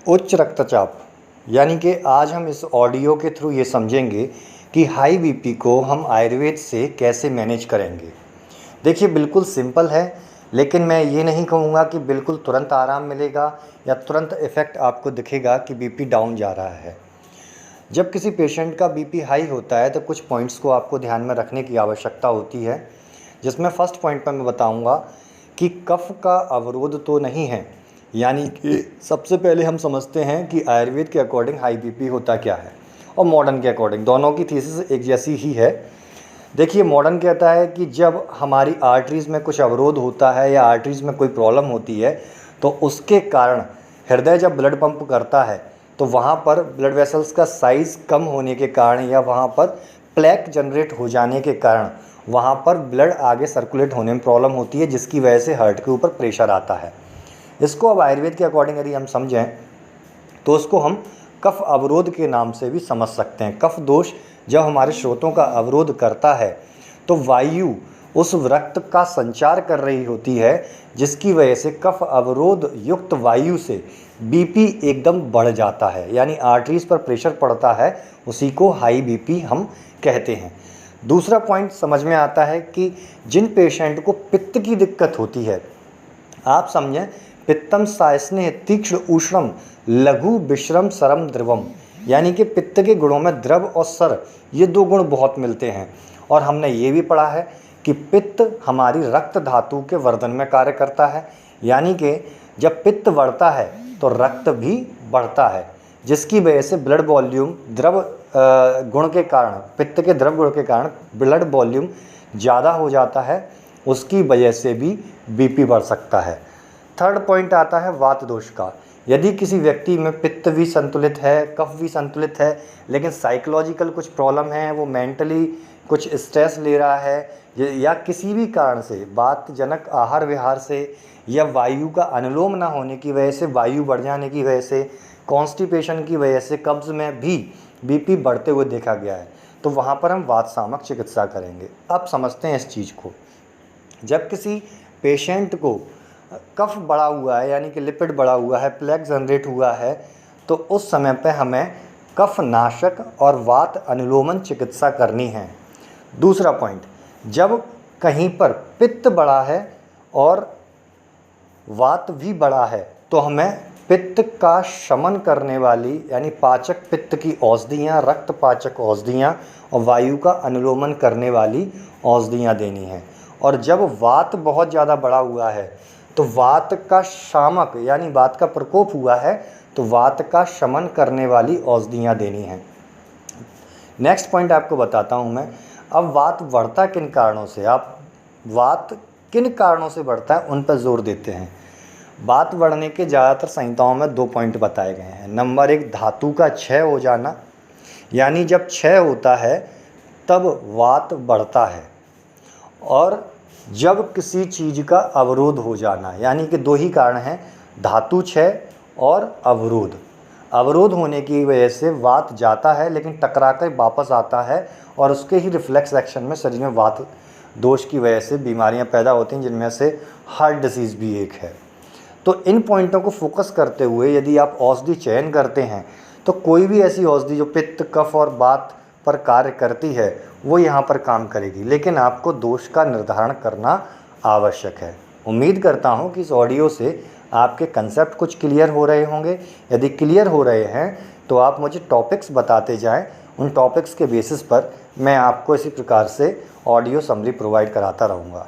उच्च रक्तचाप, यानी कि आज हम इस ऑडियो के थ्रू ये समझेंगे कि हाई बीपी को हम आयुर्वेद से कैसे मैनेज करेंगे। देखिए बिल्कुल सिंपल है, लेकिन मैं ये नहीं कहूँगा कि बिल्कुल तुरंत आराम मिलेगा या तुरंत इफ़ेक्ट आपको दिखेगा कि बीपी डाउन जा रहा है। जब किसी पेशेंट का बीपी हाई होता है तो कुछ पॉइंट्स को आपको ध्यान में रखने की आवश्यकता होती है, जिसमें फर्स्ट पॉइंट पर मैं बताऊंगा कि कफ का अवरोध तो नहीं है। यानी कि सबसे पहले हम समझते हैं कि आयुर्वेद के अकॉर्डिंग हाई बीपी होता क्या है और मॉडर्न के अकॉर्डिंग, दोनों की थीसिस एक जैसी ही है। देखिए मॉडर्न कहता है कि जब हमारी आर्टरीज़ में कुछ अवरोध होता है या आर्टरीज़ में कोई प्रॉब्लम होती है तो उसके कारण हृदय जब ब्लड पंप करता है तो वहाँ पर ब्लड वेसल्स का साइज़ कम होने के कारण या वहाँ पर प्लेक जनरेट हो जाने के कारण वहाँ पर ब्लड आगे सर्कुलेट होने में प्रॉब्लम होती है, जिसकी वजह से हार्ट के ऊपर प्रेशर आता है। इसको अब आयुर्वेद के अकॉर्डिंग यदि हम समझें तो उसको हम कफ अवरोध के नाम से भी समझ सकते हैं। कफ दोष जब हमारे स्रोतों का अवरोध करता है तो वायु उस रक्त का संचार कर रही होती है, जिसकी वजह से कफ अवरोध युक्त वायु से बीपी एकदम बढ़ जाता है, यानी आर्टरीज पर प्रेशर पड़ता है, उसी को हाई बीपी हम कहते हैं। दूसरा पॉइंट समझ में आता है कि जिन पेशेंट को पित्त की दिक्कत होती है, आप समझें पित्तम सायस्नेह तीक्ष्ण उष्णम लघु विश्रम सरम द्रवम, यानी कि पित्त के गुणों में द्रव और सर ये दो गुण बहुत मिलते हैं। और हमने ये भी पढ़ा है कि पित्त हमारी रक्त धातु के वर्धन में कार्य करता है, यानी कि जब पित्त बढ़ता है तो रक्त भी बढ़ता है, जिसकी वजह से ब्लड वॉल्यूम द्रव गुण के कारण, पित्त के द्रव गुण के कारण ब्लड वॉल्यूम ज़्यादा हो जाता है, उसकी वजह से भी बीपी बढ़ सकता है। थर्ड पॉइंट आता है वात दोष का। यदि किसी व्यक्ति में पित्त भी संतुलित है, कफ भी संतुलित है, लेकिन साइकोलॉजिकल कुछ प्रॉब्लम है, वो मेंटली कुछ स्ट्रेस ले रहा है या किसी भी कारण से वातजनक आहार विहार से या वायु का अनुलोम ना होने की वजह से, वायु बढ़ जाने की वजह से, कॉन्स्टिपेशन की वजह से कब्ज़ में भी बीपी बढ़ते हुए देखा गया है, तो वहाँ पर हम वात सामक चिकित्सा करेंगे। अब समझते हैं इस चीज़ को। जब किसी पेशेंट को कफ बढ़ा हुआ है, यानी कि लिपिड बढ़ा हुआ है, प्लेक जनरेट हुआ है, तो उस समय पे हमें कफ नाशक और वात अनुलोमन चिकित्सा करनी है। दूसरा पॉइंट, जब कहीं पर पित्त बढ़ा है और वात भी बढ़ा है तो हमें पित्त का शमन करने वाली, यानी पाचक पित्त की औषधियाँ, रक्त पाचक औषधियाँ और वायु का अनुलोमन करने वाली औषधियाँ देनी हैं। और जब वात बहुत ज़्यादा बढ़ा हुआ है तो वात का शामक, यानी वात का प्रकोप हुआ है, तो वात का शमन करने वाली औषधियाँ देनी हैं। नेक्स्ट पॉइंट आपको बताता हूँ मैं। अब वात बढ़ता किन कारणों से, आप वात किन कारणों से बढ़ता है उन पर जोर देते हैं। वात बढ़ने के ज़्यादातर संहिताओं में 2 पॉइंट बताए गए हैं। नंबर 1, धातु का क्षय हो जाना, यानी जब क्षय होता है तब वात बढ़ता है। और जब किसी चीज़ का अवरोध हो जाना, यानी कि 2 ही कारण हैं, धातु क्षय और अवरोध। अवरोध होने की वजह से वात जाता है लेकिन टकरा कर वापस आता है, और उसके ही रिफ्लेक्स एक्शन में शरीर में वात दोष की वजह से बीमारियां पैदा होती हैं, जिनमें से हार्ट डिसीज़ भी एक है। तो इन पॉइंटों को फोकस करते हुए यदि आप औषधि चयन करते हैं तो कोई भी ऐसी औषधि जो पित्त, कफ और वात पर कार्य करती है वो यहाँ पर काम करेगी, लेकिन आपको दोष का निर्धारण करना आवश्यक है। उम्मीद करता हूँ कि इस ऑडियो से आपके कंसेप्ट कुछ क्लियर हो रहे होंगे। यदि क्लियर हो रहे हैं तो आप मुझे टॉपिक्स बताते जाएं, उन टॉपिक्स के बेसिस पर मैं आपको इसी प्रकार से ऑडियो समरी प्रोवाइड कराता रहूँगा।